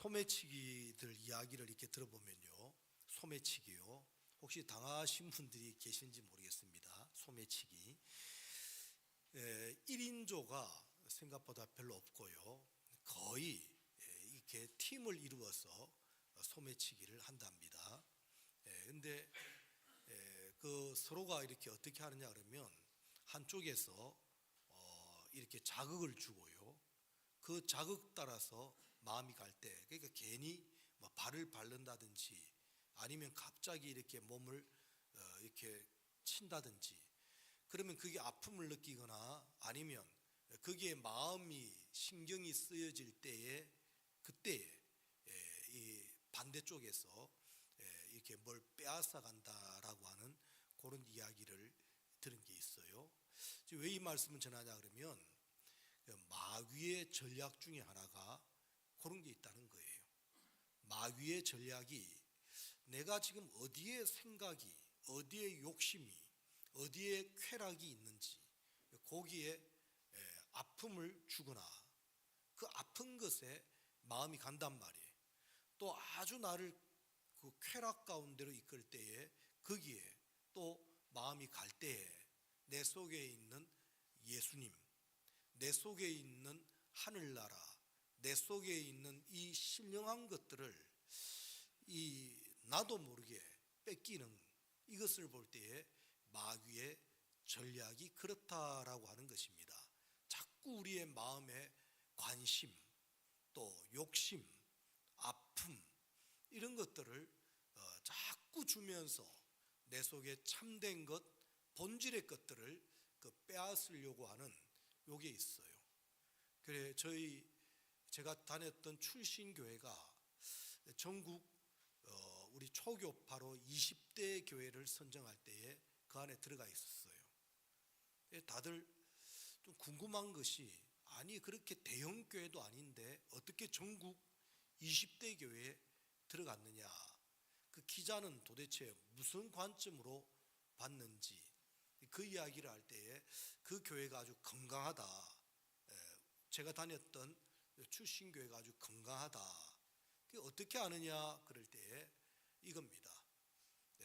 소매치기들 이야기를 이렇게 들어보면요, 소매치기요, 혹시 당하신 분들이 계신지 모르겠습니다. 소매치기 1인조가 생각보다 별로 없고요, 거의 이렇게 팀을 이루어서 소매치기를 한답니다. 근데 그 서로가 이렇게 어떻게 하느냐 그러면 한쪽에서 이렇게 자극을 주고요, 그 자극 따라서 마음이 갈 때, 그러니까 괜히 뭐 발을 밟는다든지 아니면 갑자기 이렇게 몸을 이렇게 친다든지, 그러면 그게 아픔을 느끼거나 아니면 거기에 마음이 신경이 쓰여질 때에, 그때에 이 반대쪽에서 이렇게 뭘 빼앗아 간다라고 하는 그런 이야기를 들은 게 있어요. 왜 이 말씀을 전하냐 그러면 마귀의 전략 중에 하나가 그런 게 있다는 거예요. 마귀의 전략이 내가 지금 어디에 생각이, 어디에 욕심이, 어디에 쾌락이 있는지 거기에 아픔을 주거나 그 아픈 것에 마음이 간단 말이에요. 또 아주 나를 그 쾌락 가운데로 이끌 때에 거기에 또 마음이 갈 때에 내 속에 있는 예수님, 내 속에 있는 하늘나라, 내 속에 있는 이 신령한 것들을 나도 모르게 뺏기는 이것을 볼 때에 마귀의 전략이 그렇다라고 하는 것입니다. 자꾸 우리의 마음에 관심, 또 욕심, 아픔 이런 것들을 자꾸 주면서 내 속에 참된 것, 본질의 것들을 빼앗으려고 하는 요게 있어요. 그래 제가 다녔던 출신교회가 전국 우리 초교파로 20대 교회를 선정할 때에 그 안에 들어가 있었어요. 다들 좀 궁금한 것이, 아니 그렇게 대형 교회도 아닌데 어떻게 전국 20대 교회에 들어갔느냐, 그 기자는 도대체 무슨 관점으로 봤는지 그 이야기를 할 때에 그 교회가 아주 건강하다, 제가 다녔던 출신교회가 아주 건강하다. 어떻게 아느냐 그럴 때에 이겁니다.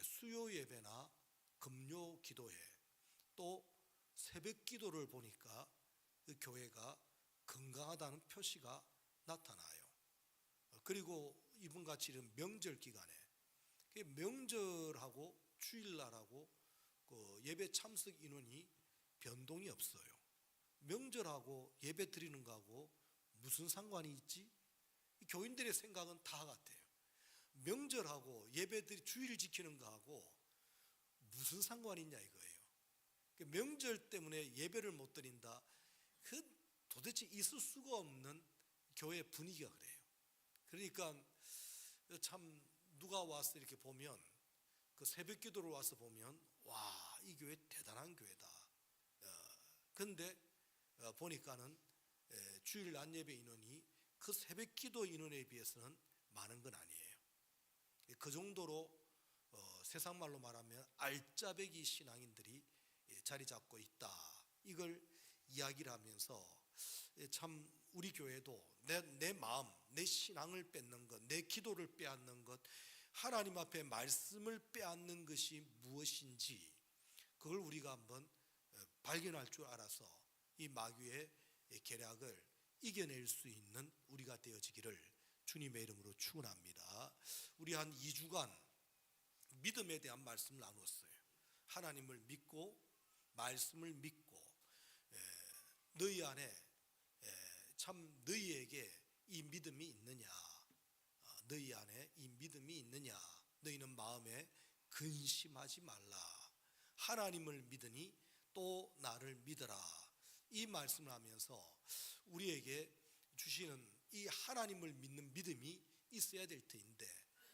수요 예배나 금요 기도회 또 새벽 기도를 보니까 그 교회가 건강하다는 표시가 나타나요. 그리고 이분같이 이런 명절 기간에 명절하고 주일날하고 그 예배 참석 인원이 변동이 없어요. 명절하고 예배 드리는 거하고 무슨 상관이 있지? 교인들의 생각은 다 같아요. 명절하고 예배드리 주일 지키는 거하고 무슨 상관이 있냐 이거예요. 명절 때문에 예배를 못 드린다, 그 도대체 있을 수가 없는 교회 분위기가 그래요. 그러니까 참 누가 와서 이렇게 보면, 그 새벽 기도를 와서 보면 와, 이 교회 대단한 교회다. 근데 보니까는 주일 낮 예배 인원이 그 새벽 기도 인원에 비해서는 많은 건 아니에요. 그 정도로 세상 말로 말하면 알짜배기 신앙인들이 자리 잡고 있다, 이걸 이야기를 하면서 참 우리 교회도 내 마음, 내 신앙을 뺏는 것, 내 기도를 빼앗는 것, 하나님 앞에 말씀을 빼앗는 것이 무엇인지 그걸 우리가 한번 발견할 줄 알아서 이 마귀의 계략을 이겨낼 수 있는 우리가 되어지기를 주님의 이름으로 축원합니다. 우리 한 2주간 믿음에 대한 말씀을 나누었어요. 하나님을 믿고 말씀을 믿고 너희 안에 참 너희에게 이 믿음이 있느냐, 너희 안에 이 믿음이 있느냐, 너희는 마음에 근심하지 말라, 하나님을 믿으니 또 나를 믿어라, 이 말씀을 하면서 우리에게 주시는 이 하나님을 믿는 믿음이 있어야 될 터인데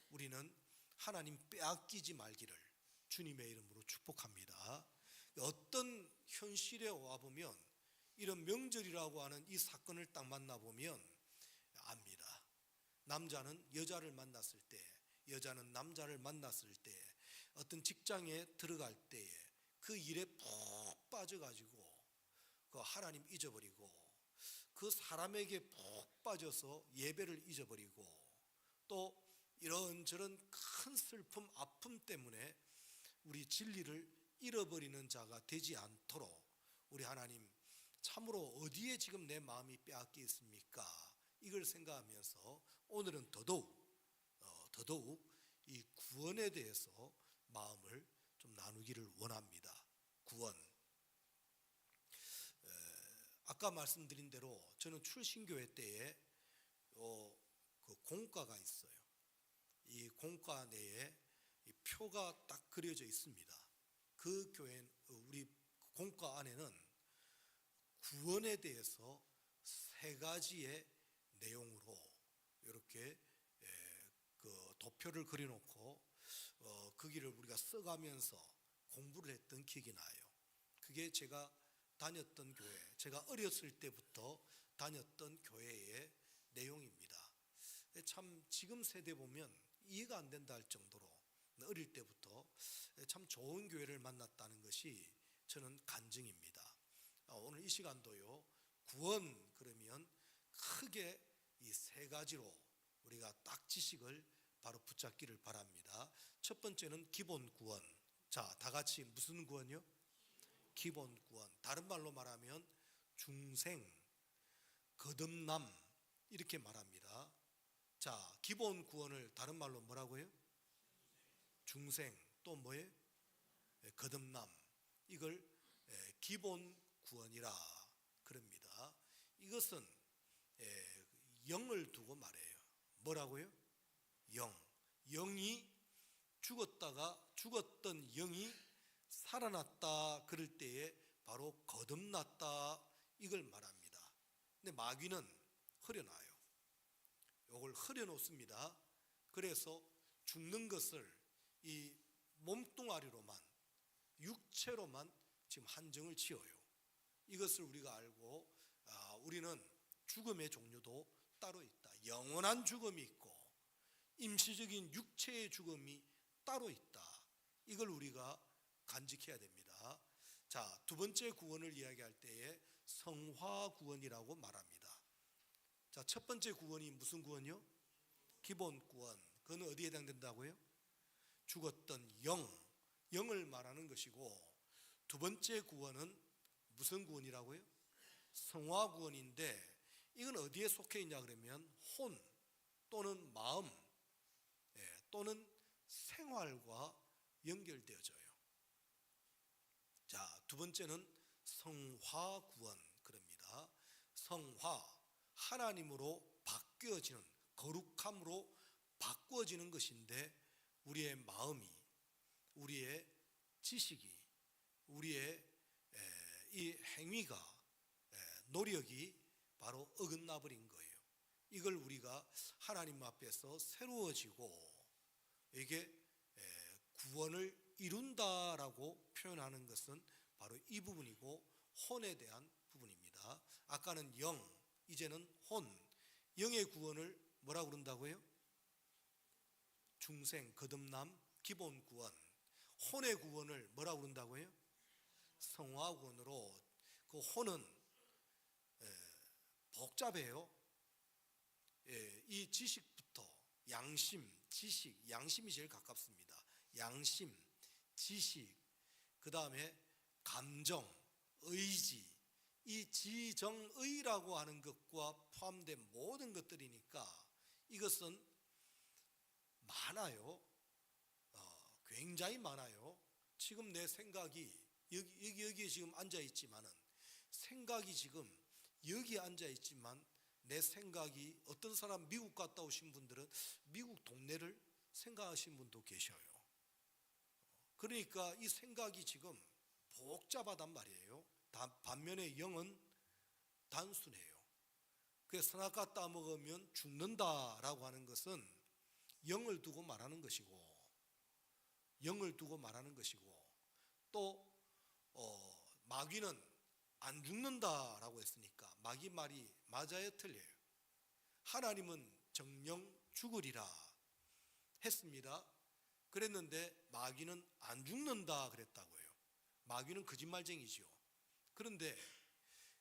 우리는 하나님 빼앗기지 말기를 주님의 이름으로 축복합니다. 어떤 현실에 와보면 이런 명절이라고 하는 이 사건을 딱 만나보면 압니다. 남자는 여자를 만났을 때, 여자는 남자를 만났을 때, 어떤 직장에 들어갈 때에 그 일에 푹 빠져가지고 그 하나님 잊어버리고 그 사람에게 푹 빠져서 예배를 잊어버리고 또 이런저런 큰 슬픔, 아픔 때문에 우리 진리를 잃어버리는 자가 되지 않도록 우리 하나님 참으로 어디에 지금 내 마음이 빼앗겨 있습니까? 이걸 생각하면서 오늘은 더더욱 이 구원에 대해서 마음을 좀 나누기를 원합니다. 구원. 아까 말씀드린 대로 저는 출신교회 때에 그 공과가 있어요. 이 공과 내에 이 표가 딱 그려져 있습니다. 그 교회 우리 공과 안에는 구원에 대해서 세 가지의 내용으로 이렇게 그 도표를 그려놓고 거기를 우리가 써가면서 공부를 했던 기억이 나요. 그게 제가 다녔던 교회, 제가 어렸을 때부터 다녔던 교회의 내용입니다. 참 지금 세대 보면 이해가 안 된다 할 정도로 어릴 때부터 참 좋은 교회를 만났다는 것이 저는 간증입니다. 오늘 이 시간도요, 구원 그러면 크게 이 세 가지로 우리가 딱 지식을 바로 붙잡기를 바랍니다. 첫 번째는 기본 구원. 자, 다 같이 무슨 구원이요? 기본 구원. 다른 말로 말하면 중생, 거듭남 이렇게 말합니다. 자, 기본 구원을 다른 말로 뭐라고요? 중생, 또 뭐예요? 거듭남. 이걸 기본 구원이라 그럽니다. 이것은 영을 두고 말해요. 뭐라고요? 영이 죽었던 영이 살아났다 그럴 때에 바로 거듭났다 이걸 말합니다. 근데 마귀는 흐려놔요. 이걸 흐려놓습니다. 그래서 죽는 것을 이 몸뚱아리로만, 육체로만 지금 한정을 지어요. 이것을 우리가 알고 우리는 죽음의 종류도 따로 있다. 영원한 죽음이 있고 임시적인 육체의 죽음이 따로 있다. 이걸 우리가 간직해야 됩니다. 자, 두 번째 구원을 이야기할 때에 성화 구원이라고 말합니다. 자, 첫 번째 구원이 무슨 구원이요? 기본 구원. 그건 어디에 해당된다고요? 죽었던 영을 말하는 것이고, 두 번째 구원은 무슨 구원이라고요? 성화 구원인데 이건 어디에 속해 있냐 그러면 혼 또는 마음 또는 생활과 연결되어져요. 자, 두 번째는 성화 구원 그럽니다. 성화, 하나님으로 바뀌어지는, 거룩함으로 바꾸어지는 것인데 우리의 마음이, 우리의 지식이, 우리의 이 행위가, 노력이 바로 어긋나 버린 거예요. 이걸 우리가 하나님 앞에서 새로워지고 이게 구원을 이룬다라고 표현하는 것은 바로 이 부분이고, 혼에 대한 부분입니다. 아까는 영, 이제는 혼. 영의 구원을 뭐라고 그런다고요? 중생, 거듭남, 기본 구원. 혼의 구원을 뭐라고 그런다고요? 성화 구원으로. 그 혼은 복잡해요. 이 지식부터 양심, 지식, 양심이 제일 가깝습니다. 양심, 지식, 그 다음에 감정, 의지, 이 지정의라고 하는 것과 포함된 모든 것들이니까 이것은 많아요. 굉장히 많아요. 지금 내 생각이 여기에 지금 앉아있지만은, 생각이 지금 여기 앉아있지만 내 생각이, 어떤 사람 미국 갔다 오신 분들은 미국 동네를 생각하신 분도 계셔요. 그러니까 이 생각이 지금 복잡하단 말이에요. 반면에 영은 단순해요. 그래서 선악과 따먹으면 죽는다라고 하는 것은 영을 두고 말하는 것이고, 또 마귀는 안 죽는다라고 했으니까 마귀 말이 맞아요, 틀려요? 하나님은 정령 죽으리라 했습니다. 그랬는데 마귀는 안 죽는다 그랬다고요. 마귀는 거짓말쟁이지요. 그런데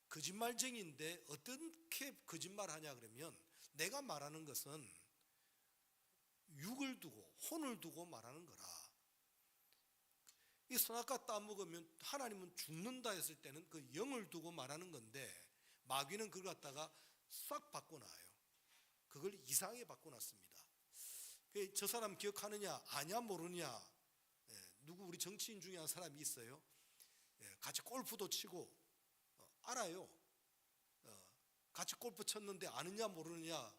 거짓말쟁이인데 어떻게 거짓말하냐 그러면, 내가 말하는 것은 육을 두고 혼을 두고 말하는 거라. 이 선악과 따먹으면 하나님은 죽는다 했을 때는 그 영을 두고 말하는 건데, 마귀는 그걸 갖다가 싹 바꿔놔요. 그걸 이상하게 바꿔놨습니다. 저 사람 기억하느냐, 아냐, 모르냐. 누구 우리 정치인 중에 한 사람이 있어요. 같이 골프도 치고 알아요. 같이 골프 쳤는데 아느냐 모르느냐,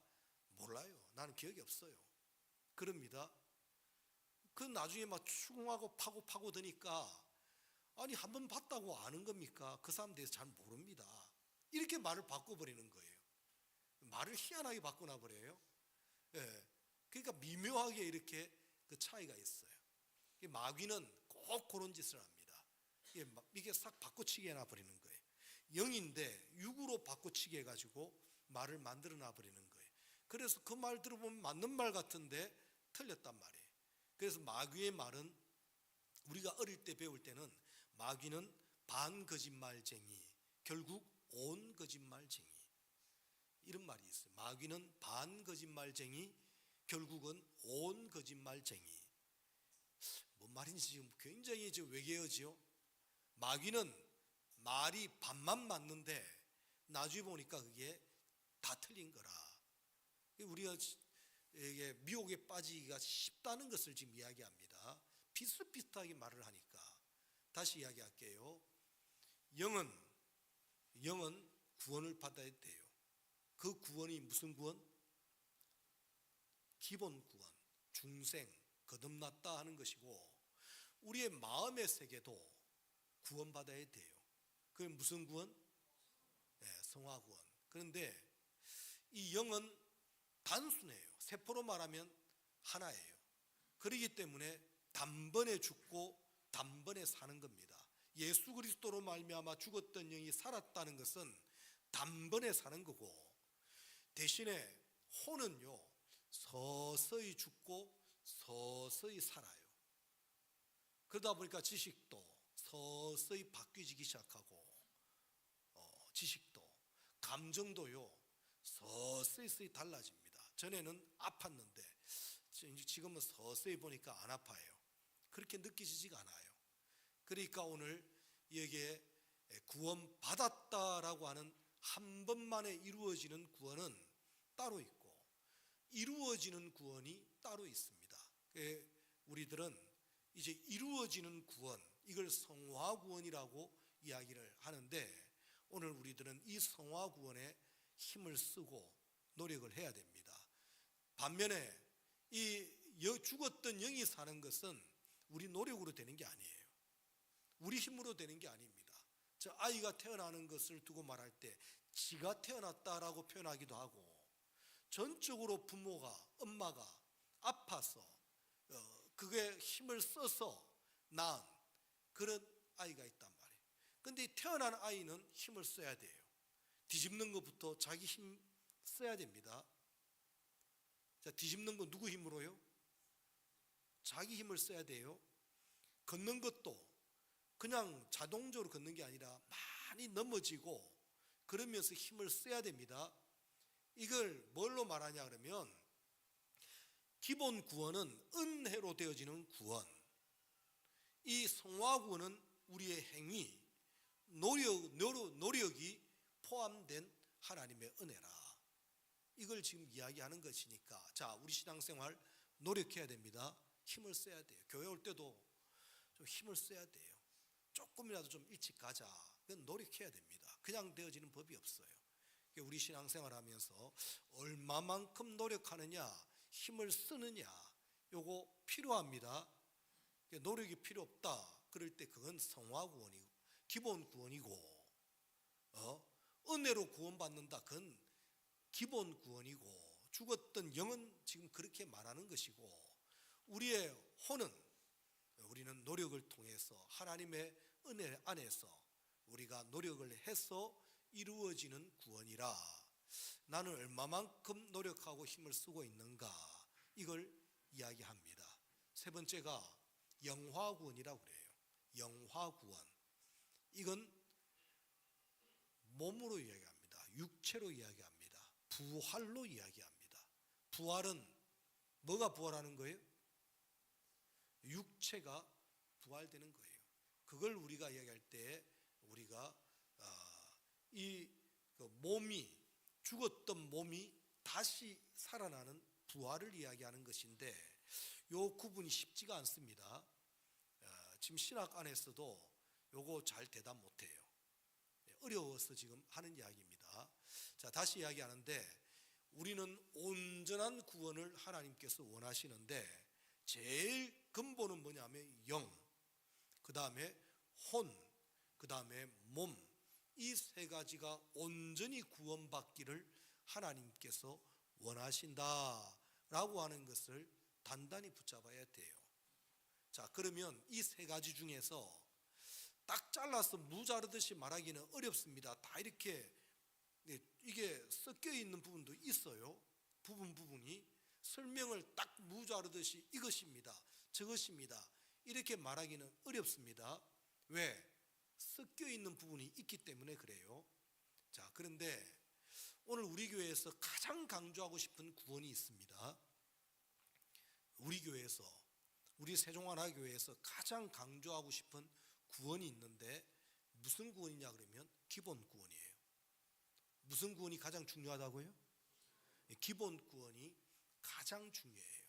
몰라요. 나는 기억이 없어요. 그럽니다. 그 나중에 막 추궁하고 파고 드니까, 아니 한 번 봤다고 아는 겁니까? 그 사람 대해서 잘 모릅니다. 이렇게 말을 바꿔버리는 거예요. 말을 희한하게 바꿔놔버려요. 그러니까 미묘하게 이렇게 그 차이가 있어요. 마귀는 꼭 그런 짓을 합니다. 이게 싹 바꿔치기 해놔버리는 거예요. 영인데 육으로 바꿔치기 해가지고 말을 만들어 놔버리는 거예요. 그래서 그 말 들어보면 맞는 말 같은데 틀렸단 말이에요. 그래서 마귀의 말은, 우리가 어릴 때 배울 때는 마귀는 반거짓말쟁이, 결국 온 거짓말쟁이, 이런 말이 있어요. 마귀는 반거짓말쟁이, 결국은 온 거짓말쟁이. 뭔 말인지 지금 굉장히 외계어지요. 마귀는 말이 반만 맞는데 나중에 보니까 그게 다 틀린 거라. 우리가 이게 미혹에 빠지기가 쉽다는 것을 지금 이야기합니다. 비슷비슷하게 말을 하니까. 다시 이야기할게요. 영은 구원을 받아야 돼요. 그 구원이 무슨 구원? 기본 구원, 중생, 거듭났다 하는 것이고, 우리의 마음의 세계도 구원받아야 돼요. 그게 무슨 구원? 성화 구원. 그런데 이 영은 단순해요. 세포로 말하면 하나예요. 그렇기 때문에 단번에 죽고 단번에 사는 겁니다. 예수 그리스도로 말미암아 죽었던 영이 살았다는 것은 단번에 사는 거고, 대신에 혼은요, 서서히 죽고 서서히 살아요. 그러다 보니까 지식도 서서히 바뀌기 시작하고, 지식도, 감정도요, 서서히 달라집니다. 전에는 아팠는데 지금은 서서히 보니까 안 아파요. 그렇게 느껴지지가 않아요. 그러니까 오늘 여기에 구원받았다라고 하는 한 번만에 이루어지는 구원은 따로 있고, 이루어지는 구원이 따로 있습니다. 우리들은 이제 이루어지는 구원, 이걸 성화 구원이라고 이야기를 하는데, 오늘 우리들은 이 성화 구원에 힘을 쓰고 노력을 해야 됩니다. 반면에 이 죽었던 영이 사는 것은 우리 노력으로 되는 게 아니에요. 우리 힘으로 되는 게 아닙니다. 저 아이가 태어나는 것을 두고 말할 때 지가 태어났다라고 표현하기도 하고, 전적으로 부모가, 엄마가 아파서 그게 힘을 써서 낳은 그런 아이가 있단 말이에요. 근데 태어난 아이는 힘을 써야 돼요. 뒤집는 것부터 자기 힘 써야 됩니다. 자, 뒤집는 건 누구 힘으로요? 자기 힘을 써야 돼요. 걷는 것도 그냥 자동적으로 걷는 게 아니라 많이 넘어지고 그러면서 힘을 써야 됩니다. 이걸 뭘로 말하냐 그러면, 기본 구원은 은혜로 되어지는 구원, 이 성화 구원은 우리의 행위, 노력이 포함된 하나님의 은혜라. 이걸 지금 이야기하는 것이니까, 자, 우리 신앙생활 노력해야 됩니다. 힘을 써야 돼요. 교회 올 때도 좀 힘을 써야 돼요. 조금이라도 좀 일찍 가자. 그건 노력해야 됩니다. 그냥 되어지는 법이 없어요. 우리 신앙생활 하면서 얼마만큼 노력하느냐, 힘을 쓰느냐, 요거 필요합니다. 노력이 필요 없다 그럴 때 그건 성화 구원이고 기본 구원이고, 은혜로 구원받는다, 그건 기본 구원이고, 죽었던 영은 지금 그렇게 말하는 것이고, 우리의 혼은 우리는 노력을 통해서 하나님의 은혜 안에서 우리가 노력을 해서 이루어지는 구원이라, 나는 얼마만큼 노력하고 힘을 쓰고 있는가, 이걸 이야기합니다. 세 번째가 영화 구원이라고 그래요. 영화 구원. 이건 몸으로 이야기합니다. 육체로 이야기합니다. 부활로 이야기합니다. 부활은 뭐가 부활하는 거예요? 육체가 부활되는 거예요. 그걸 우리가 이야기할 때 우리가 이 몸이 죽었던 몸이 다시 살아나는 부활을 이야기하는 것인데 요 구분이 쉽지가 않습니다. 지금 신학 안에서도 요거 잘 대답 못해요. 어려워서 지금 하는 이야기입니다. 자, 다시 이야기하는데 우리는 온전한 구원을 하나님께서 원하시는데 제일 근본은 뭐냐면 영, 그 다음에 혼, 그 다음에 몸, 이 세 가지가 온전히 구원받기를 하나님께서 원하신다라고 하는 것을 단단히 붙잡아야 돼요. 자, 그러면 이 세 가지 중에서 딱 잘라서 무 자르듯이 말하기는 어렵습니다. 다 이렇게 이게 섞여 있는 부분도 있어요. 부분이 설명을 딱 무 자르듯이 이것입니다, 저것입니다 이렇게 말하기는 어렵습니다. 왜? 섞여 있는 부분이 있기 때문에 그래요. 자, 그런데 오늘 우리 교회에서 가장 강조하고 싶은 구원이 있습니다. 우리 교회에서, 우리 세종하나교회에서 가장 강조하고 싶은 구원이 있는데 무슨 구원이냐 그러면 기본 구원이에요. 무슨 구원이 가장 중요하다고요? 기본 구원이 가장 중요해요.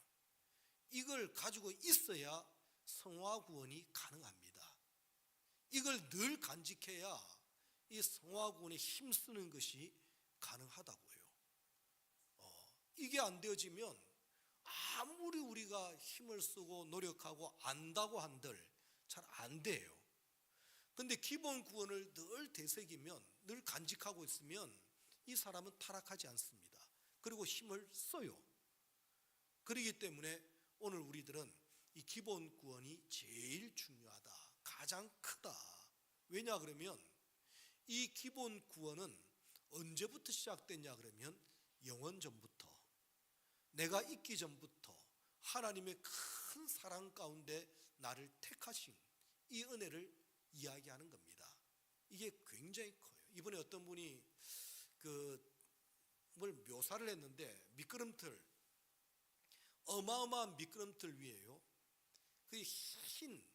이걸 가지고 있어야 성화 구원이 가능합니다. 이걸 늘 간직해야 이 성화 구원에 힘쓰는 것이 가능하다고요. 이게 안 되어지면 아무리 우리가 힘을 쓰고 노력하고 안다고 한들 잘 안 돼요. 근데 기본 구원을 늘 되새기면, 늘 간직하고 있으면 이 사람은 타락하지 않습니다. 그리고 힘을 써요. 그렇기 때문에 오늘 우리들은 이 기본 구원이 제일 중요하다, 가장 크다. 왜냐 그러면 이 기본 구원은 언제부터 시작됐냐 그러면 영원 전부터, 내가 있기 전부터 하나님의 큰 사랑 가운데 나를 택하신 이 은혜를 이야기하는 겁니다. 이게 굉장히 커요. 이번에 어떤 분이 뭘 묘사를 했는데 미끄럼틀, 어마어마한 미끄럼틀 위에요, 그 흰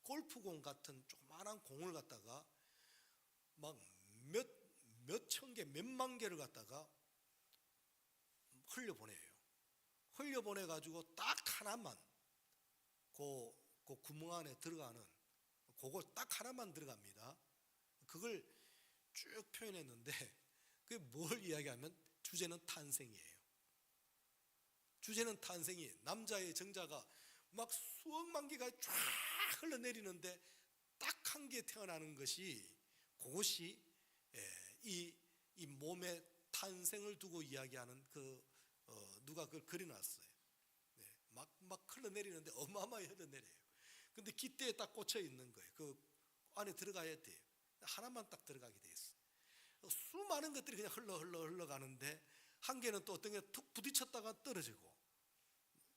골프공 같은 조그마한 공을 갖다가 막 몇 천 개, 몇만 개를 갖다가 흘려보내요. 흘려보내가지고 딱 하나만 그 구멍 안에 들어가는, 그걸 딱 하나만 들어갑니다. 그걸 쭉 표현했는데 그게 뭘 이야기하면 주제는 탄생이에요. 주제는 탄생이, 남자의 정자가 막 수억만 개가 쫙 흘러내리는데 딱 한 개 태어나는 것이, 그것이 이 몸의 탄생을 두고 이야기하는 누가 그걸 그려놨어요. 막 흘러내리는데 어마어마하게 흘러내려요. 근데 깃대에 딱 꽂혀 있는 거예요. 그 안에 들어가야 돼요. 하나만 딱 들어가게 돼 있어요. 수많은 것들이 그냥 흘러가는데 한 개는 또 어떤 게 툭 부딪혔다가 떨어지고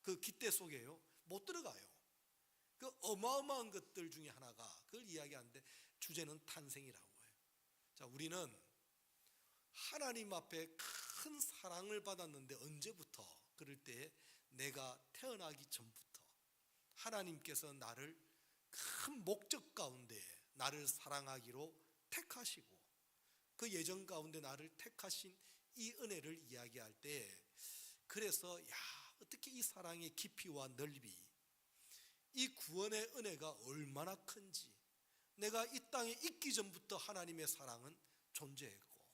그 깃대 속에요, 못 들어가요. 그 어마어마한 것들 중에 하나가, 그걸 이야기하는데 주제는 탄생이라고 해요. 자, 우리는 하나님 앞에 큰 사랑을 받았는데 언제부터? 그럴 때 내가 태어나기 전부터 하나님께서 나를 큰 목적 가운데 나를 사랑하기로 택하시고 그 예정 가운데 나를 택하신 이 은혜를 이야기할 때, 그래서 어떻게 이 사랑의 깊이와 넓이, 이 구원의 은혜가 얼마나 큰지, 내가 이 땅에 있기 전부터 하나님의 사랑은 존재했고,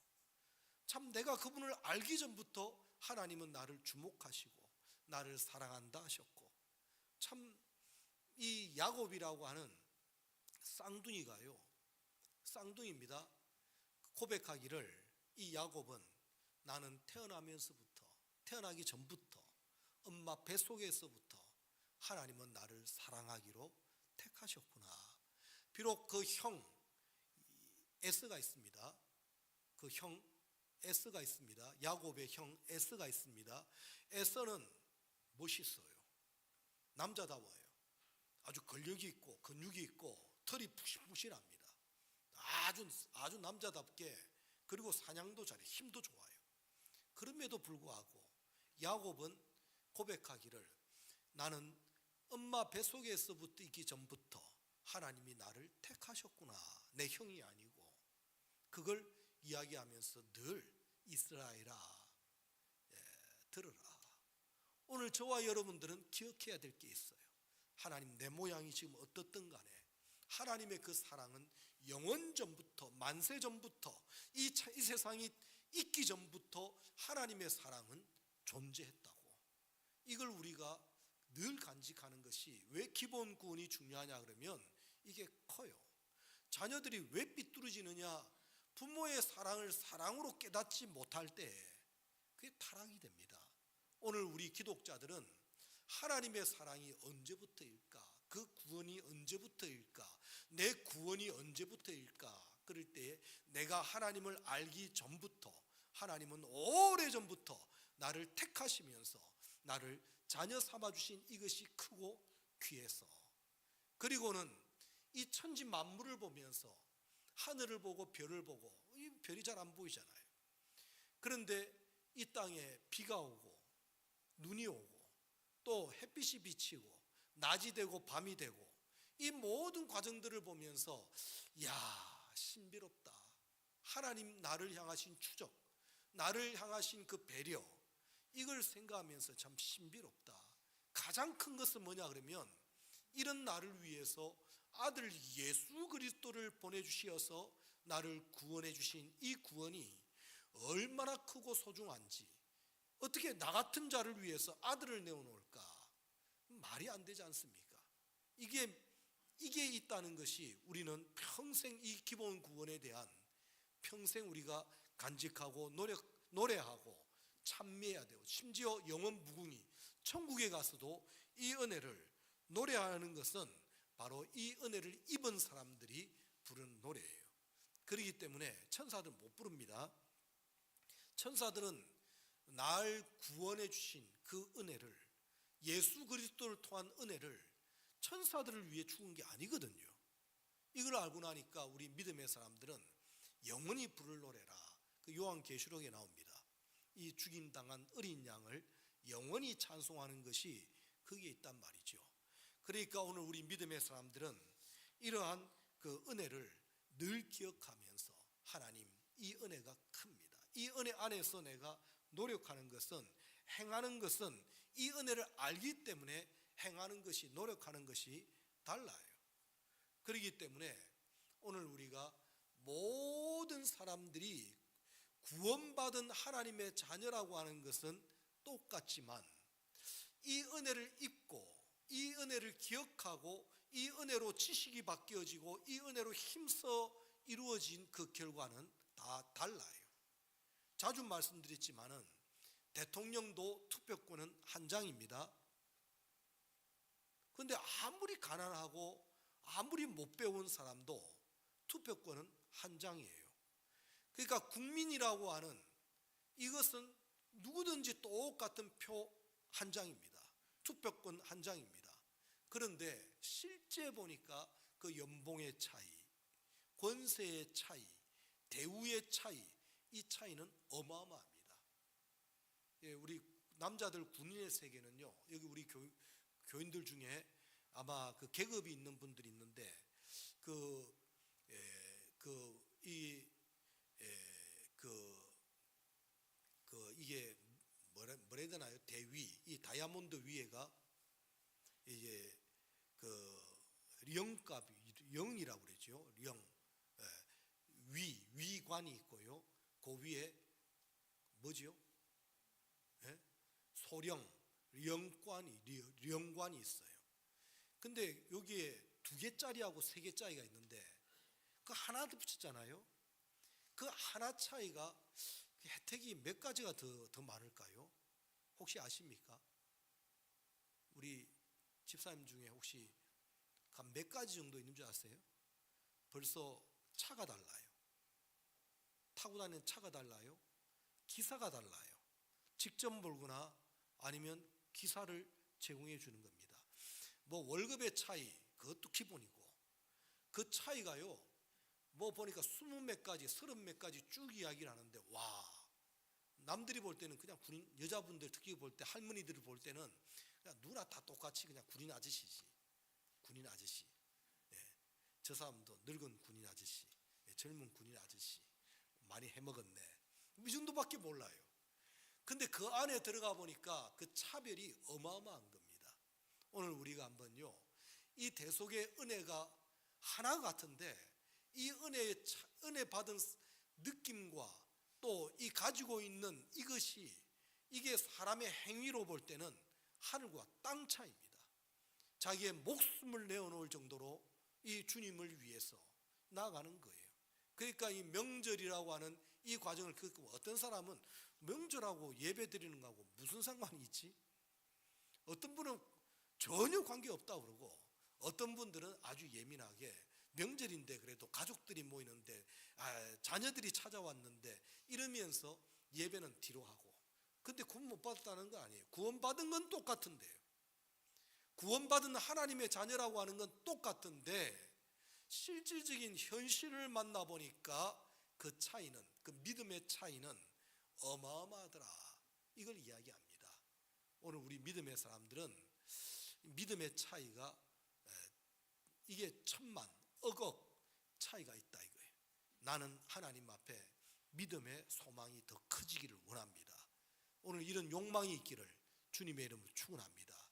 참 내가 그분을 알기 전부터 하나님은 나를 주목하시고 나를 사랑한다 하셨고, 참 이 야곱이라고 하는 쌍둥이가요, 쌍둥이입니다. 고백하기를, 이 야곱은 나는 태어나면서부터, 태어나기 전부터, 엄마 뱃속에서부터 하나님은 나를 사랑하기로 택하셨구나. 비록 그 형 에스가 있습니다. 그 형 에스가 있습니다. 야곱의 형 에스가 있습니다. 에서는 멋있어요. 남자다워요. 아주 근력이 있고 근육이 있고 털이 푹신푹신합니다. 아주 남자답게, 그리고 사냥도 잘해, 힘도 좋아요. 그럼에도 불구하고 야곱은 고백하기를 나는 엄마 뱃속에서부터 있기 전부터 하나님이 나를 택하셨구나. 내 형이 아니고. 그걸 이야기하면서 늘 이스라엘아, 들으라. 오늘 저와 여러분들은 기억해야 될 게 있어요. 하나님 내 모양이 지금 어떻든 간에 하나님의 그 사랑은 영원 전부터, 만세 전부터, 이 세상이 있기 전부터 하나님의 사랑은 존재했다고. 이걸 우리가 늘 간직하는 것이 왜 기본 구원이 중요하냐 그러면 이게 커요. 자녀들이 왜 삐뚤어지느냐? 부모의 사랑을 사랑으로 깨닫지 못할 때 그게 타락이 됩니다. 오늘 우리 기독자들은 하나님의 사랑이 언제부터일까? 그 구원이 언제부터일까? 내 구원이 언제부터일까? 그럴 때 내가 하나님을 알기 전부터, 하나님은 오래전부터 나를 택하시면서 나를 자녀 삼아주신 이것이 크고 귀해서, 그리고는 이 천지 만물을 보면서 하늘을 보고 별을 보고, 이 별이 잘 안 보이잖아요. 그런데 이 땅에 비가 오고 눈이 오고 또 햇빛이 비치고 낮이 되고 밤이 되고, 이 모든 과정들을 보면서 야, 신비롭다. 하나님 나를 향하신 추적, 나를 향하신 그 배려, 이걸 생각하면서 참 신비롭다. 가장 큰 것은 뭐냐 그러면 이런 나를 위해서 아들 예수 그리스도를 보내주시어서 나를 구원해 주신 이 구원이 얼마나 크고 소중한지, 어떻게 나 같은 자를 위해서 아들을 내어놓을까? 말이 안 되지 않습니까? 이게 있다는 것이 우리는 평생 이 기본 구원에 대한 평생 우리가 간직하고 노래하고 찬미해야 되고, 심지어 영원 무궁히 천국에 가서도 이 은혜를 노래하는 것은 바로 이 은혜를 입은 사람들이 부르는 노래예요. 그렇기 때문에 천사들은 못 부릅니다. 천사들은 날 구원해 주신 그 은혜를, 예수 그리스도를 통한 은혜를 천사들을 위해 죽은 게 아니거든요. 이걸 알고 나니까 우리 믿음의 사람들은 영원히 부를 노래라. 그 요한계시록에 나옵니다. 이 죽임당한 어린 양을 영원히 찬송하는 것이 거기에 있단 말이죠. 그러니까 오늘 우리 믿음의 사람들은 이러한 그 은혜를 늘 기억하면서 하나님, 이 은혜가 큽니다. 이 은혜 안에서 내가 노력하는 것은, 행하는 것은 이 은혜를 알기 때문에 행하는 것이, 노력하는 것이 달라요. 그렇기 때문에 오늘 우리가 모든 사람들이 구원받은 하나님의 자녀라고 하는 것은 똑같지만, 이 은혜를 입고 이 은혜를 기억하고 이 은혜로 지식이 바뀌어지고 이 은혜로 힘써 이루어진 그 결과는 다 달라요. 자주 말씀드렸지만은 대통령도 투표권은 한 장입니다. 그런데 아무리 가난하고 아무리 못 배운 사람도 투표권은 한 장이에요. 그러니까 국민이라고 하는 이것은 누구든지 똑같은 표 한 장입니다. 투표권 한 장입니다. 그런데 실제 보니까 그 연봉의 차이, 권세의 차이, 대우의 차이, 이 차이는 어마어마합니다. 예, 우리 남자들 군인의 세계는요, 여기 우리 교인들 중에 아마 그 계급이 있는 분들이 있는데 이게 뭐라 해야 되나요? 대위, 이 다이아몬드 위에가 이제 그 령값, 령이라고 그러죠. 령, 위관이 있고요. 그 위에 뭐지요? 소령, 령관이 있어요. 근데 여기에 2개짜리하고 3개짜리가 있는데 그 하나 더 붙였잖아요. 그 하나 차이가 혜택이 몇 가지가 더 많을까요? 혹시 아십니까? 우리 집사님 중에 혹시 한 몇 가지 정도 있는 줄 아세요? 벌써 차가 달라요. 타고 다니는 차가 달라요. 기사가 달라요. 직접 몰거나 아니면 기사를 제공해 주는 겁니다. 뭐 월급의 차이, 그것도 기본이고, 그 차이가요, 뭐 보니까 20몇 가지, 30몇 가지 쭉 이야기를 하는데, 와, 남들이 볼 때는 그냥 군인, 여자분들 특히 볼 때, 할머니들을 볼 때는 그냥 누구나 다 똑같이 그냥 군인 아저씨지. 군인 아저씨. 예. 저 사람도 늙은 군인 아저씨, 젊은 군인 아저씨, 많이 해먹었네, 이 정도밖에 몰라요. 근데 그 안에 들어가 보니까 그 차별이 어마어마한 겁니다. 오늘 우리가 한번요, 이 대속의 은혜가 하나 같은데 이 은혜 받은 느낌과 또 이 가지고 있는 이것이, 이게 사람의 행위로 볼 때는 하늘과 땅 차이입니다. 자기의 목숨을 내어놓을 정도로 이 주님을 위해서 나아가는 거예요. 그러니까 이 명절이라고 하는 이 과정을 겪고, 어떤 사람은 명절하고 예배 드리는 거하고 무슨 상관이 있지? 어떤 분은 전혀 관계없다고 그러고, 어떤 분들은 아주 예민하게 명절인데 그래도 가족들이 모이는데, 자녀들이 찾아왔는데 이러면서 예배는 뒤로 하고. 근데 구원 못 받았다는 거 아니에요. 구원받은 건 똑같은데요. 구원받은 하나님의 자녀라고 하는 건 똑같은데, 실질적인 현실을 만나보니까 그 차이는, 그 믿음의 차이는 어마어마하더라, 이걸 이야기합니다. 오늘 우리 믿음의 사람들은 믿음의 차이가, 이게 천만 억억 차이가 있다 이거예요. 나는 하나님 앞에 믿음의 소망이 더 커지기를 원합니다. 오늘 이런 욕망이 있기를 주님의 이름으로 축원합니다.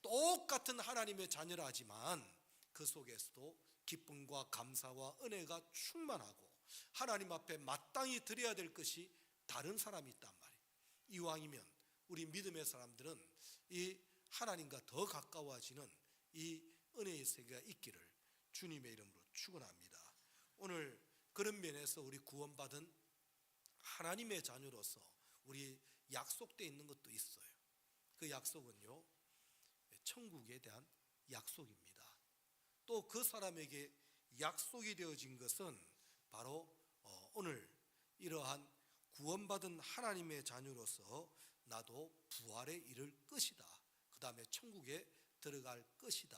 똑같은 하나님의 자녀라 하지만 그 속에서도 기쁨과 감사와 은혜가 충만하고 하나님 앞에 마땅히 드려야 될 것이 다른 사람이 있단 말이에요. 이왕이면 우리 믿음의 사람들은 이 하나님과 더 가까워지는 이 은혜의 세계가 있기를 주님의 이름으로 축원합니다. 오늘 그런 면에서 우리 구원받은 하나님의 자녀로서 우리 약속되어 있는 것도 있어요. 그 약속은요, 천국에 대한 약속입니다. 또 그 사람에게 약속이 되어진 것은 바로 오늘 이러한 구원받은 하나님의 자녀로서 나도 부활에 이를 것이다, 그 다음에 천국에 들어갈 것이다,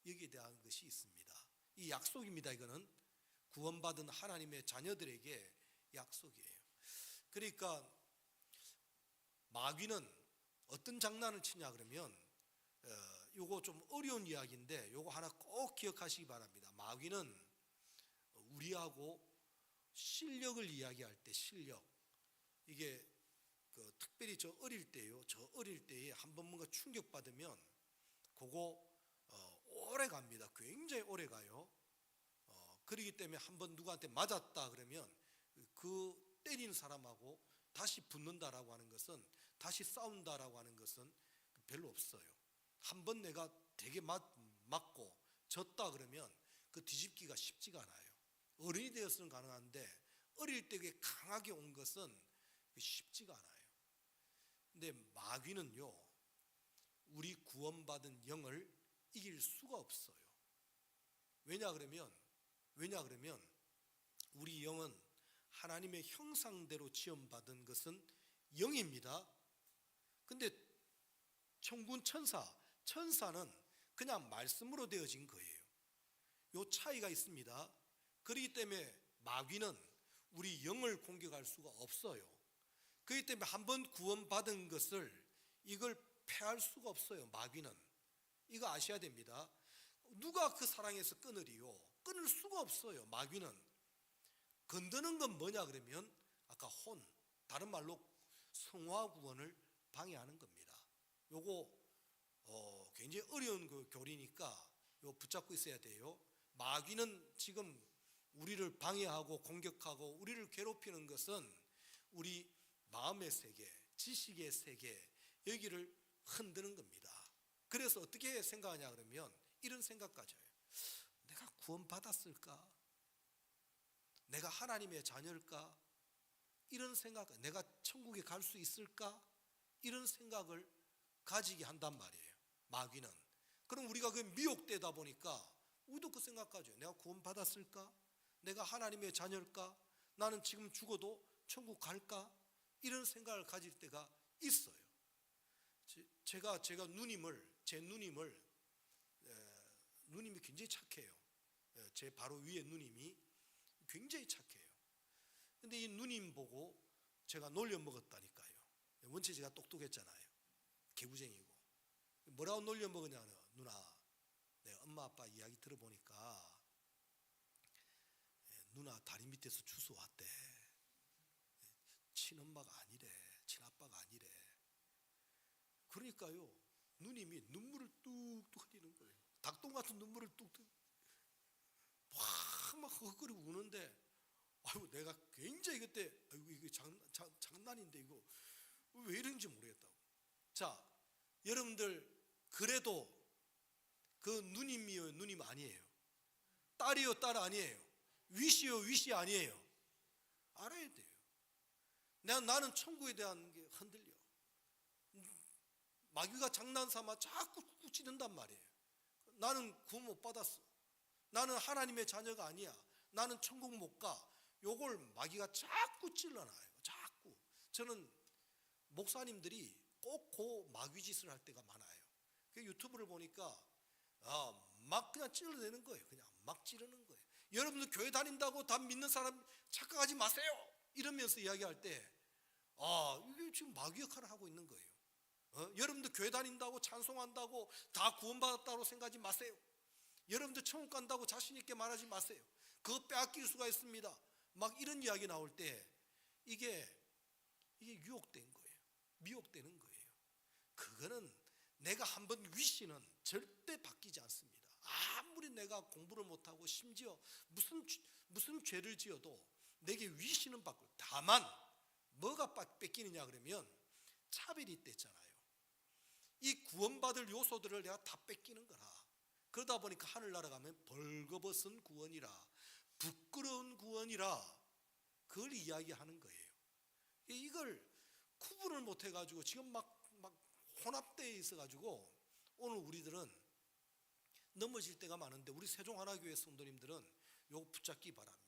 여기에 대한 것이 있습니다. 이 약속입니다. 이거는 구원받은 하나님의 자녀들에게 약속이에요. 그러니까 마귀는 어떤 장난을 치냐 그러면, 요거 좀 어려운 이야기인데 요거 하나 꼭 기억하시기 바랍니다. 마귀는 우리하고 실력을 이야기할 때, 실력, 이게 특별히 저 어릴 때요, 저 어릴 때에 한번 뭔가 충격받으면 그거 오래 갑니다. 굉장히 오래 가요. 그러기 때문에 한번 누구한테 맞았다 그러면 그 때린 사람하고 다시 붙는다라고 하는 것은, 다시 싸운다라고 하는 것은 별로 없어요. 한번 내가 되게 맞고 졌다 그러면 그 뒤집기가 쉽지가 않아요. 어른이 되었으면 가능한데 어릴 때 그게 강하게 온 것은 쉽지가 않아요. 근데 마귀는요, 우리 구원받은 영을 이길 수가 없어요. 왜냐 그러면 우리 영은 하나님의 형상대로 지음받은 것은 영입니다. 근데 천군 천사는 그냥 말씀으로 되어진 거예요. 요 차이가 있습니다. 그렇기 때문에 마귀는 우리 영을 공격할 수가 없어요. 그렇기 때문에 한번 구원받은 것을 이걸 패할 수가 없어요. 마귀는 이거 아셔야 됩니다. 누가 그 사랑에서 끊으리요? 끊을 수가 없어요. 마귀는 건드는 건 뭐냐 그러면 아까 다른 말로 성화 구원을 방해하는 겁니다. 요거 굉장히 어려운 그 교리니까 요 붙잡고 있어야 돼요. 마귀는 지금 우리를 방해하고 공격하고 우리를 괴롭히는 것은 우리 마음의 세계, 지식의 세계, 여기를 흔드는 겁니다. 그래서 어떻게 생각하냐 그러면 이런 생각까지 해요. 내가 구원받았을까? 내가 하나님의 자녀일까? 이런 생각, 내가 천국에 갈 수 있을까? 이런 생각을 가지게 한단 말이에요, 마귀는. 그럼 우리가 그 미혹되다 보니까 우리도 그 생각까지 해요. 내가 구원받았을까? 내가 하나님의 자녀일까? 나는 지금 죽어도 천국 갈까? 이런 생각을 가질 때가 있어요. 제가 제 누님이 굉장히 착해요. 제 바로 위에 누님이 굉장히 착해요. 근데 이 누님 보고 제가 놀려 먹었다니까요. 원체 제가 똑똑했잖아요. 개구쟁이고. 뭐라고 놀려 먹으냐면, 누나, 내가 엄마 아빠 이야기 들어보니까 누나 다리 밑에서 주워 왔대. 친엄마가 아니래, 친아빠가 아니래. 그러니까요, 누님이 눈물을 뚝뚝 흘리는 거예요. 닭똥 같은 눈물을 뚝뚝 막 헛거리고 우는데, 아이고 내가 굉장히 그때 아이고 이거 장난인데 이거 왜 이런지 모르겠다고. 자, 여러분들 그래도 그 누님이요 누님 아니에요. 딸이요 딸 아니에요. 위시요 위시 아니에요. 알아야 돼요. 나는 천국에 대한 게 흔들려. 마귀가 장난삼아 자꾸 꾸짖는단 말이에요. 나는 구원 못 받았어. 나는 하나님의 자녀가 아니야. 나는 천국 못 가. 요걸 마귀가 자꾸 찔러놔요. 자꾸. 저는 목사님들이 꼭 그 마귀 짓을 할 때가 많아요. 그 유튜브를 보니까 막 그냥 찔러대는 거예요. 그냥 막 찌르는 거예요. 여러분들 교회 다닌다고 다 믿는 사람 착각하지 마세요. 이러면서 이야기할 때 이게 지금 마귀 역할을 하고 있는 거예요. 여러분들 교회 다닌다고 찬송한다고 다 구원받았다고 생각하지 마세요. 여러분들 천국 간다고 자신 있게 말하지 마세요. 그거 빼앗길 수가 있습니다. 막 이런 이야기 나올 때 이게 유혹된 거예요. 미혹되는 거예요. 그거는 내가 한번 위시는 절대 바뀌지 않습니다. 아무리 내가 공부를 못하고 심지어 무슨 죄를 지어도 내게 위시는 바뀌고, 다만 뭐가 뺏기느냐 그러면 차별이 있댔잖아요. 이 구원받을 요소들을 내가 다 뺏기는 거라. 그러다 보니까 하늘나라 가면 벌거벗은 구원이라, 부끄러운 구원이라, 그걸 이야기하는 거예요. 이걸 구분을 못 해가지고 지금 막 혼합되어 있어가지고 오늘 우리들은 넘어질 때가 많은데, 우리 세종하나교회 성도님들은 요거 붙잡기 바랍니다.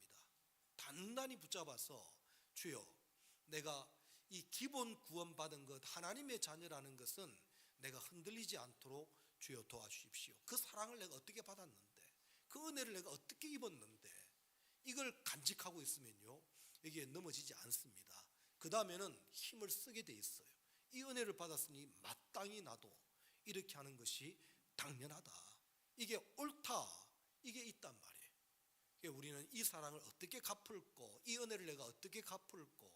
단단히 붙잡아서, 주여, 내가 이 기본 구원받은 것, 하나님의 자녀라는 것은 내가 흔들리지 않도록 주여 도와주십시오. 그 사랑을 내가 어떻게 받았는데, 그 은혜를 내가 어떻게 입었는데, 이걸 간직하고 있으면요 여기에 넘어지지 않습니다. 그 다음에는 힘을 쓰게 돼 있어요. 이 은혜를 받았으니 마땅히 나도 이렇게 하는 것이 당연하다, 이게 옳다, 이게 있단 말이에요. 우리는 이 사랑을 어떻게 갚을고, 이 은혜를 내가 어떻게 갚을고,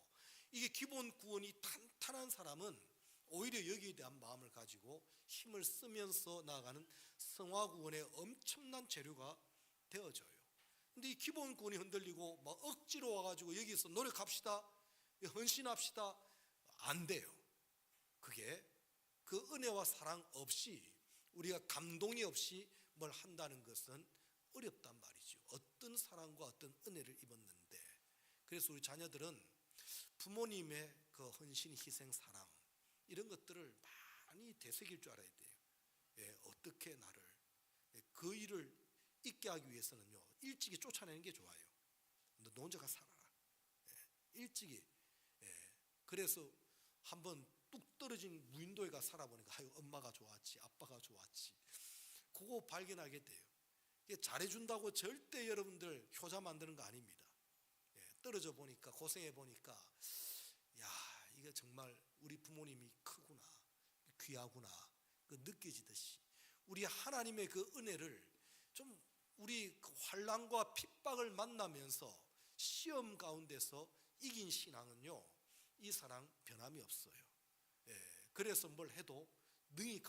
이게 기본 구원이 탄탄한 사람은 오히려 여기에 대한 마음을 가지고 힘을 쓰면서 나아가는 성화 구원의 엄청난 재료가 되어져요. 근데 이 기본 구원이 흔들리고 막 억지로 와가지고 여기서 노력합시다, 헌신합시다, 안 돼요. 그게 그 은혜와 사랑 없이, 우리가 감동이 없이 뭘 한다는 것은 어렵단 말이죠. 어떤 사랑과 어떤 은혜를 입었는데. 그래서 우리 자녀들은 부모님의 그 헌신, 희생, 사랑, 이런 것들을 많이 되새길 줄 알아야 돼요. 어떻게 나를, 그 일을 잊게 하기 위해서는요 일찍이 쫓아내는 게 좋아요. 너 혼자 가 살아라. 일찍이. 그래서 한번 뚝 떨어진 무인도에 가 살아보니까 아유, 엄마가 좋았지, 아빠가 좋았지, 그거 발견하게 돼요. 잘해준다고 절대 여러분들 효자 만드는 거 아닙니다. 떨어져 보니까, 고생해 보니까, 야, 이게 정말 우리 부모님이 크구나, 귀하구나, 그 느껴지듯이 우리 하나님의 그 은혜를 좀, 우리 그 환난과 핍박을 만나면서 시험 가운데서 이긴 신앙은요 이 사랑 변함이 없어요. 그래서 뭘 해도 능히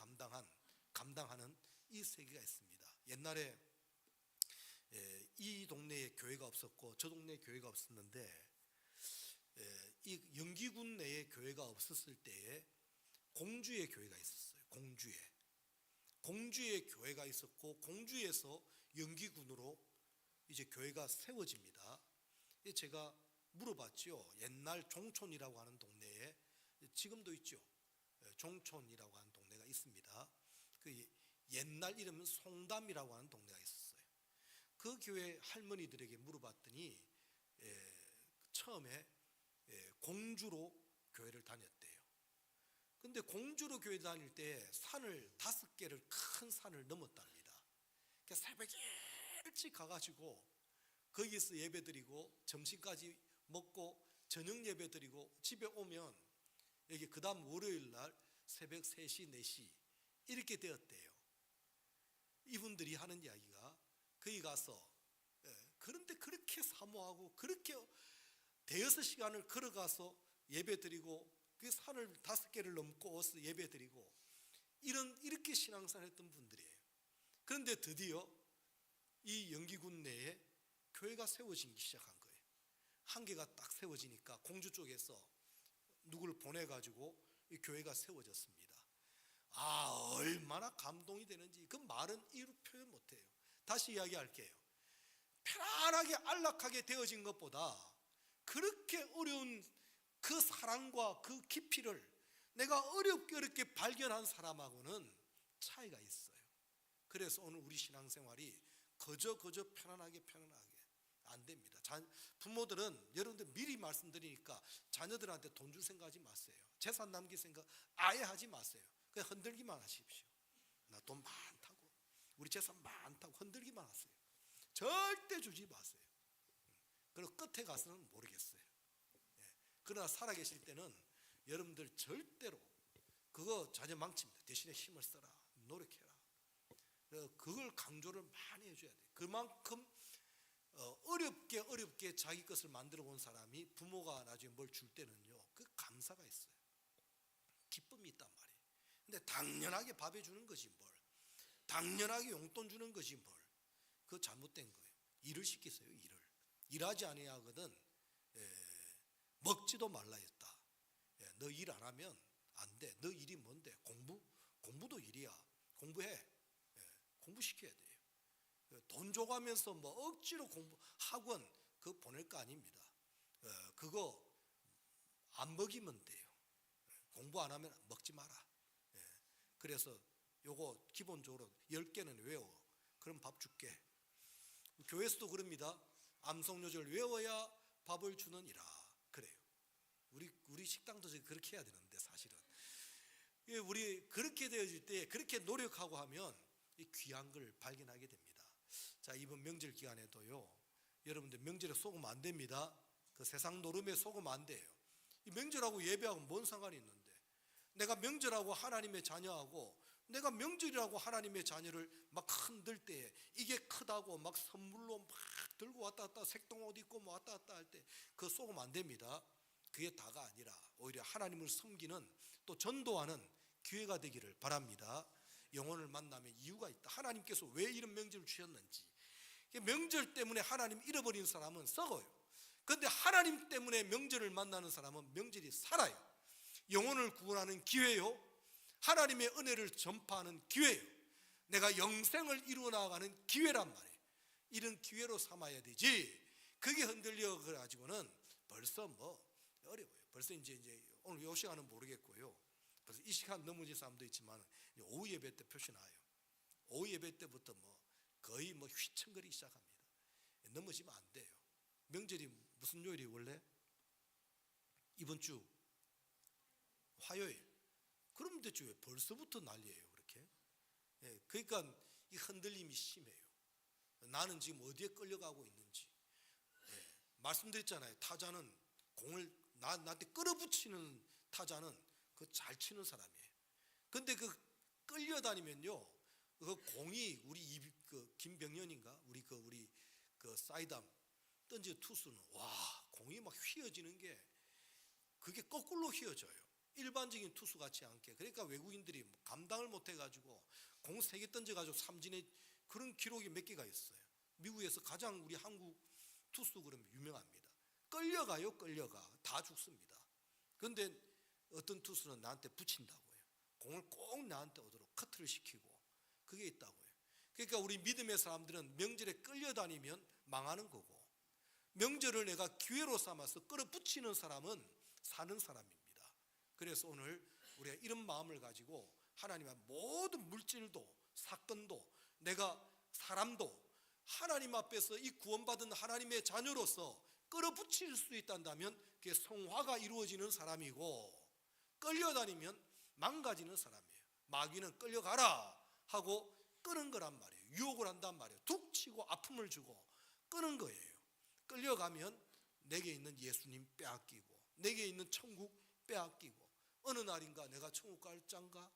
감당하는 이 세계가 있습니다. 옛날에 이 동네에 교회가 없었고 저 동네에 교회가 없었는데, 이 영기군 내에 교회가 없었을 때에 공주에 교회가 있었어요. 공주에 교회가 있었고, 공주에서 영기군으로 이제 교회가 세워집니다. 제가 물어봤죠. 옛날 종촌이라고 하는 동네에, 지금도 있죠, 종촌이라고 하는 동네가 있습니다. 그 옛날 이름은 송담이라고 하는 동네가 있었어요. 그 교회 할머니들에게 물어봤더니 처음에 공주로 교회를 다녔대요. 근데 공주로 교회 다닐 때 산을 5개를, 큰 산을 넘었답니다. 그러니까 새벽에 일찍 가가지고 거기서 예배드리고 점심까지 먹고 저녁 예배드리고 집에 오면 여기 그 다음 월요일 날 새벽 3시, 4시 이렇게 되었대요. 이분들이 하는 이야기가 거기 가서 그런데 그렇게 사모하고 그렇게 대여섯 시간을 걸어가서 예배 드리고 그 산을 5개를 넘고 와서 예배 드리고 이렇게 신앙생활 했던 분들이에요. 그런데 드디어 이 영기군 내에 교회가 세워지기 시작한 거예요. 한 개가 딱 세워지니까 공주 쪽에서 누구를 보내가지고 이 교회가 세워졌습니다. 얼마나 감동이 되는지 그 말은 이루 표현 못해요. 다시 이야기할게요. 편안하게 안락하게 되어진 것보다 그렇게 어려운 그 사랑과 그 깊이를 내가 어렵게 발견한 사람하고는 차이가 있어요. 그래서 오늘 우리 신앙생활이 그저 편안하게 안 됩니다. 부모들은 여러분들 미리 말씀드리니까 자녀들한테 돈 줄 생각하지 마세요. 재산 남길 생각 아예 하지 마세요. 그냥 흔들기만 하십시오. 나 돈 많다고, 우리 재산 많다고 흔들기만 하세요. 절대 주지 마세요. 그리고 끝에 가서는 모르겠어요. 그러나 살아계실 때는 여러분들 절대로 그거 자녀 망칩니다. 대신에 힘을 써라, 노력해라. 그걸 강조를 많이 해줘야 돼요. 그만큼 어렵게 자기 것을 만들어 본 사람이 부모가 나중에 뭘 줄 때는요, 그 감사가 있어요. 기쁨이 있단 말이에요. 근데 당연하게 밥 해주는 것이 뭘, 당연하게 용돈 주는 것이 뭘, 그거 잘못된 거예요. 일을 시키세요. 일하지 아니하거든 먹지도 말라 했다. 너 일 안 하면 안 돼. 너 일이 뭔데? 공부도 일이야. 공부해. 공부시켜야 돼요. 돈 줘가면서 뭐 억지로 학원 그거 보낼 거 아닙니다. 그거 안 먹이면 돼요. 공부 안 하면 먹지 마라. 그래서 요거 기본적으로 10개는 외워. 그럼 밥 줄게. 교회에서도 그럽니다. 암송요절 외워야 밥을 주느니라. 그래요. 우리 식당도 그렇게 해야 되는데 사실은 우리 그렇게 되어질 때 그렇게 노력하고 하면 이 귀한 걸 발견하게 됩니다. 자, 이번 명절 기간에도요, 여러분들 명절에 속으면 안 됩니다. 그 세상 노름에 속으면 안 돼요. 이 명절하고 예배하고 뭔 상관이 있는데, 내가 명절하고 하나님의 자녀하고 내가 명절이라고 하나님의 자녀를 막 흔들 때 이게 크다고 막 선물로 막 들고 왔다 갔다 색동옷 입고 뭐 왔다 갔다 할 때 그거 속으면 안 됩니다. 그게 다가 아니라 오히려 하나님을 섬기는 또 전도하는 기회가 되기를 바랍니다. 영혼을 만나면 이유가 있다. 하나님께서 왜 이런 명절을 주셨는지. 명절 때문에 하나님 잃어버린 사람은 썩어요. 그런데 하나님 때문에 명절을 만나는 사람은 명절이 살아요. 영혼을 구원하는 기회요, 하나님의 은혜를 전파하는 기회요, 내가 영생을 이루어 나가는 기회란 말이에요. 이런 기회로 삼아야 되지, 그게 흔들려 가지고는 벌써 어려워요. 벌써 이제 오늘 요 시간은 모르겠고요, 벌써 이 시간 넘어진 사람도 있지만 오후 예배 때 표시나요. 오후 예배 때부터 거의 휘청거리기 시작합니다. 넘어지면 안 돼요. 명절이 무슨 요일이 원래? 이번 주 화요일. 그러면 됐죠. 왜 벌써부터 난리예요 그렇게? 그러니까 이 흔들림이 심해요. 나는 지금 어디에 끌려가고 있는지. 말씀드렸잖아요. 타자는 공을 나한테 끌어붙이는 타자는 그 잘 치는 사람이에요. 근데 그 끌려다니면요, 그 공이 우리 김병현인가 우리 사이담 던진 투수는 공이 막 휘어지는 게 그게 거꾸로 휘어져요. 일반적인 투수 같지 않게. 그러니까 외국인들이 감당을 못 해가지고 공 3개 던져가지고 삼진의 그런 기록이 몇 개가 있어요. 미국에서 가장 우리 한국 투수 그러면 유명합니다. 끌려가 다 죽습니다. 그런데 어떤 투수는 나한테 붙인다고요. 공을 꼭 나한테 오도록 커트를 시키고 그게 있다고요. 그러니까 우리 믿음의 사람들은 명절에 끌려다니면 망하는 거고, 명절을 내가 기회로 삼아서 끌어붙이는 사람은 사는 사람입니다. 그래서 오늘 우리가 이런 마음을 가지고 하나님의 모든 물질도 사건도 내가 사람도 하나님 앞에서 이 구원받은 하나님의 자녀로서 끌어붙일 수 있단다면 그게 성화가 이루어지는 사람이고, 끌려다니면 망가지는 사람이에요. 마귀는 끌려가라 하고 끄는 거란 말이에요. 유혹을 한단 말이에요. 툭 치고 아픔을 주고 끄는 거예요. 끌려가면 내게 있는 예수님 빼앗기고 내게 있는 천국 빼앗기고 어느 날인가 내가 천국 갈 짠가?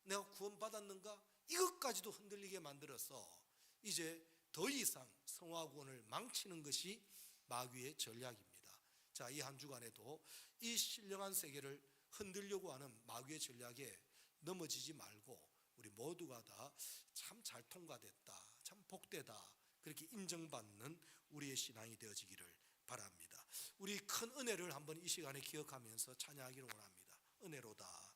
내가 구원받았는가? 이것까지도 흔들리게 만들어서 이제 더 이상 성화 구원을 망치는 것이 마귀의 전략입니다. 자, 이 한 주간에도 이 신령한 세계를 흔들려고 하는 마귀의 전략에 넘어지지 말고 우리 모두가 다 참 잘 통과됐다, 참 복되다, 그렇게 인정받는 우리의 신앙이 되어지기를 바랍니다. 우리 큰 은혜를 한번 이 시간에 기억하면서 찬양하기를 원합니다. 은혜로다.